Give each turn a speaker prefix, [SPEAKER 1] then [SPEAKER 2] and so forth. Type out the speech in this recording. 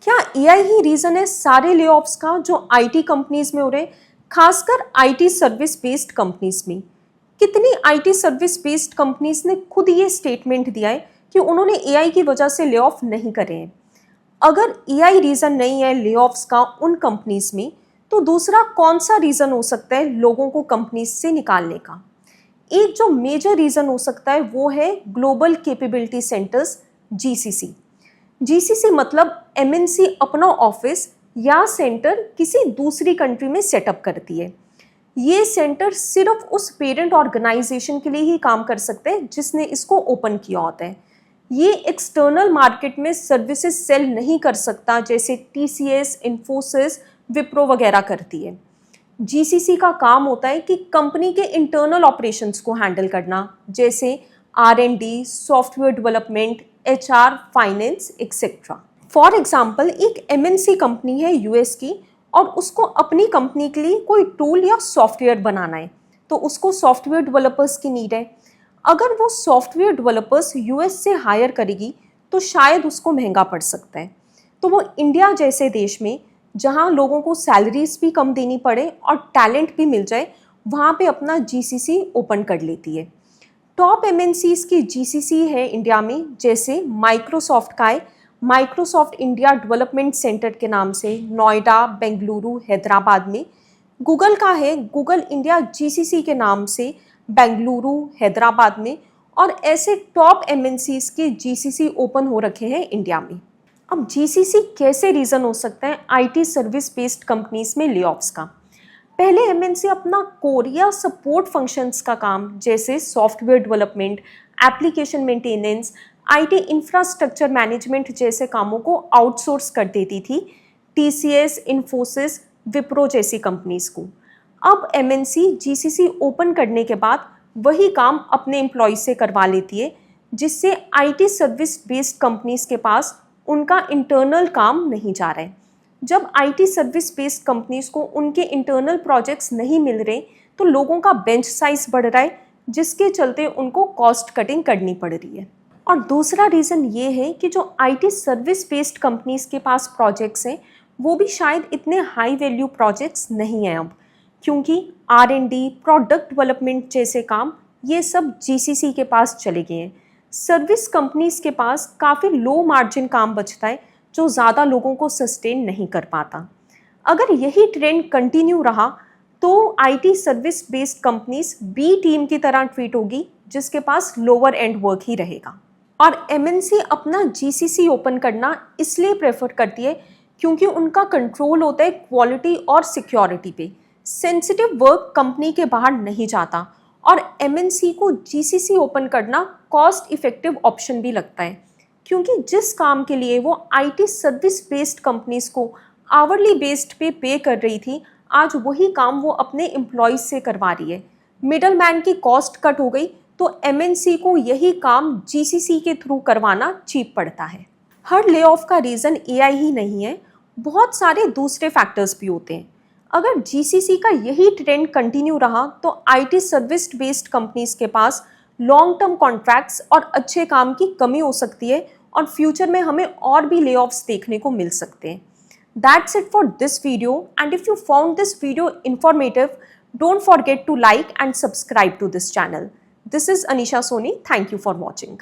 [SPEAKER 1] क्या एआई ही रीजन है सारे लेऑफ्स का जो आईटी कंपनीज में हो रहे हैं, खासकर आईटी सर्विस बेस्ड कंपनीज में? कितनी आईटी सर्विस बेस्ड कंपनीज ने खुद ये स्टेटमेंट दिया है कि उन्होंने एआई की वजह से ले ऑफ नहीं करे हैं। अगर एआई रीजन नहीं है लेऑफ्स का उन कंपनीज में, तो दूसरा कौन सा रीजन हो सकता है लोगों को कंपनीज से निकालने का? एक जो मेजर रीजन हो सकता है वो है global capability centres, GCC. GCC मतलब एमएनसी अपना ऑफिस या सेंटर किसी दूसरी कंट्री में सेटअप करती है। ये सेंटर सिर्फ उस पेरेंट ऑर्गेनाइजेशन के लिए ही काम कर सकते हैं जिसने इसको ओपन किया होता है। ये एक्सटर्नल मार्केट में सर्विसेज सेल नहीं कर सकता जैसे टीसीएस, इन्फोसिस, विप्रो वगैरह करती है। जीसीसी का काम होता है कि कंपनी के इंटरनल ऑपरेशंस को हैंडल करना, जैसे R and D, software development, HR, finance etcetera. For example, एक एमएनसी कंपनी है यूएस की और उसको अपनी कंपनी के लिए कोई टूल या सॉफ्टवेयर बनाना है, तो उसको सॉफ्टवेयर डेवलपर्स की नीड है। अगर वो सॉफ्टवेयर डेवलपर्स यूएस से हायर करेगी तो शायद उसको महंगा पड़ सकता है, तो वो इंडिया जैसे देश में जहाँ लोगों को सैलरीज भी कम देनी पड़े और टैलेंट भी मिल जाए, वहाँ पे अपना जीसीसी ओपन कर लेती है। टॉप एमएनसीज की जीसीसी है इंडिया में, जैसे माइक्रोसॉफ्ट का है माइक्रोसॉफ्ट इंडिया डेवलपमेंट सेंटर के नाम से नोएडा, बेंगलुरु, हैदराबाद में। गूगल का है गूगल इंडिया जीसीसी के नाम से बेंगलुरु, हैदराबाद में। और ऐसे टॉप एमएनसीज के जीसीसी ओपन हो रखे हैं इंडिया में। अब जीसीसी कैसे रीज़न हो सकता है आईटी सर्विस बेस्ड कंपनीज में लेऑफ्स का? पहले एमएनसी अपना कोर या सपोर्ट फंक्शंस का काम, जैसे software development, application maintenance, IT infrastructure management जैसे कामों को आउटसोर्स कर देती थी टीसीएस, इन्फोसिस, विप्रो जैसी कंपनीज को। अब एमएनसी जीसीसी ओपन करने के बाद वही काम अपने एम्प्लॉय से करवा लेती है, जिससे आईटी सर्विस बेस्ड कंपनीज के पास उनका इंटरनल काम नहीं जा रहा है। जब आईटी सर्विस बेस्ड कंपनीज को उनके इंटरनल प्रोजेक्ट्स नहीं मिल रहे, तो लोगों का बेंच साइज बढ़ रहा है, जिसके चलते उनको कॉस्ट कटिंग करनी पड़ रही है। और दूसरा रीज़न ये है कि जो आईटी सर्विस बेस्ड कंपनीज के पास प्रोजेक्ट्स हैं, वो भी शायद इतने हाई वैल्यू प्रोजेक्ट्स नहीं हैं अब, क्योंकि आर&डी, प्रोडक्ट डेवलपमेंट जैसे काम ये सब जीसीसी के पास चले गए हैं। सर्विस कंपनीज के पास काफ़ी लो मार्जिन काम बचता है जो ज़्यादा लोगों को सस्टेन नहीं कर पाता। अगर यही ट्रेंड कंटिन्यू रहा तो IT service based companies B team की तरह ट्रीट होगी, जिसके पास लोअर एंड वर्क ही रहेगा। और एमएनसी अपना जीसीसी ओपन करना इसलिए प्रेफर करती है क्योंकि उनका कंट्रोल होता है क्वालिटी और सिक्योरिटी पे। सेंसिटिव वर्क कंपनी के बाहर नहीं जाता और एमएनसी को जीसीसी ओपन करना कॉस्ट इफेक्टिव ऑप्शन भी लगता है, क्योंकि जिस काम के लिए वो आईटी सर्विस बेस्ड कंपनीज को आवरली बेस्ड पे कर रही थी, आज वही काम वो अपने एम्प्लॉयज से करवा रही है। मिडल मैन की कॉस्ट कट हो गई, तो एमएनसी को यही काम जीसीसी के थ्रू करवाना चीप पड़ता है। हर ले ऑफ का रीज़न एआई ही नहीं है, बहुत सारे दूसरे फैक्टर्स भी होते हैं। अगर जीसीसी का यही ट्रेंड कंटिन्यू रहा तो आईटी सर्विस बेस्ड कंपनीज के पास लॉन्ग टर्म कॉन्ट्रैक्ट्स और अच्छे काम की कमी हो सकती है और फ्यूचर में हमें और भी ले ऑफ्स देखने को मिल सकते हैं। That's it for this video, and if you found this video informative, don't forget to like and subscribe to this channel. This is Anisha Soni. Thank you for watching.